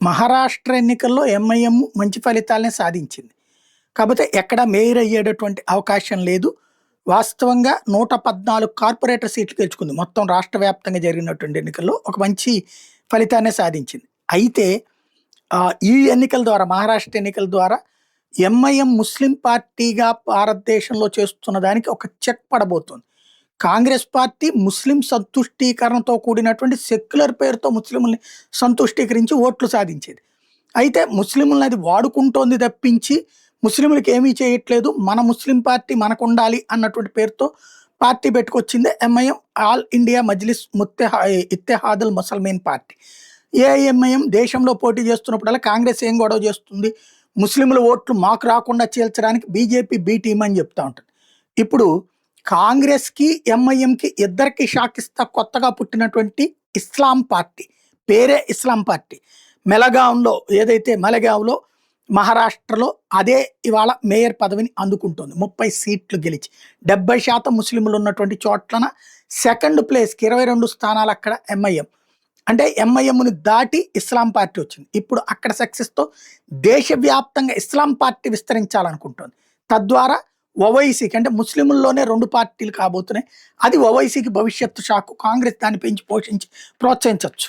మహారాష్ట్ర ఎన్నికల్లో ఎంఐఎం మంచి ఫలితాలనే సాధించింది. కాకపోతే ఎక్కడ మేయర్ అయ్యేటటువంటి అవకాశం లేదు. వాస్తవంగా 114 కార్పొరేటర్ సీట్లు గెలుచుకుంది. మొత్తం రాష్ట్ర వ్యాప్తంగా జరిగినటువంటి ఎన్నికల్లో ఒక మంచి ఫలితాన్నే సాధించింది. అయితే ఈ ఎన్నికల ద్వారా మహారాష్ట్ర ఎన్నికల ద్వారా ఎంఐఎం ముస్లిం పార్టీగా భారతదేశంలో చేస్తున్న దానికి ఒక చెక్ పడబోతోంది. కాంగ్రెస్ పార్టీ ముస్లిం సంతుష్టీకరణతో కూడినటువంటి సెక్యులర్ పేరుతో ముస్లింలని సంతుష్టీకరించి ఓట్లు సాధించేది. అయితే ముస్లింలను అది వాడుకుంటోంది తప్పించి ముస్లింలకు ఏమీ చేయట్లేదు, మన ముస్లిం పార్టీ మనకు ఉండాలి అన్నటువంటి పేరుతో పార్టీ పెట్టుకొచ్చింది MIM, All India Majlis Ittehadul Muslimeen party. AIMIM దేశంలో పోటీ చేస్తున్నప్పుడల్లా కాంగ్రెస్ ఏం గొడవ చేస్తుంది, ముస్లింల ఓట్లు మాకు రాకుండా చీల్చడానికి బీజేపీ బీ టీమ్ అని చెప్తా ఉంటుంది. ఇప్పుడు కాంగ్రెస్కి ఎంఐఎంకి ఇద్దరికి షాక్ ఇస్తా కొత్తగా పుట్టినటువంటి ఇస్లాం పార్టీ, పేరే ఇస్లాం పార్టీ, మలగావ్లో మహారాష్ట్రలో అదే ఇవాళ మేయర్ పదవిని అందుకుంటుంది. 30 సీట్లు గెలిచి 70% ముస్లింలు ఉన్నటువంటి చోట్లన సెకండ్ ప్లేస్కి 22 స్థానాలు అక్కడ ఎంఐఎం. అంటే ఎంఐఎంని దాటి ఇస్లాం పార్టీ వచ్చింది. ఇప్పుడు అక్కడ సక్సెస్తో దేశవ్యాప్తంగా ఇస్లాం పార్టీ విస్తరించాలనుకుంటుంది. తద్వారా ఓవైసీకి, అంటే ముస్లింల్లోనే 2 పార్టీలు కాబోతున్నాయి. అది ఓవైసీకి భవిష్యత్తు షాకు. కాంగ్రెస్ దాన్ని పెంచి పోషించి ప్రోత్సహించవచ్చు.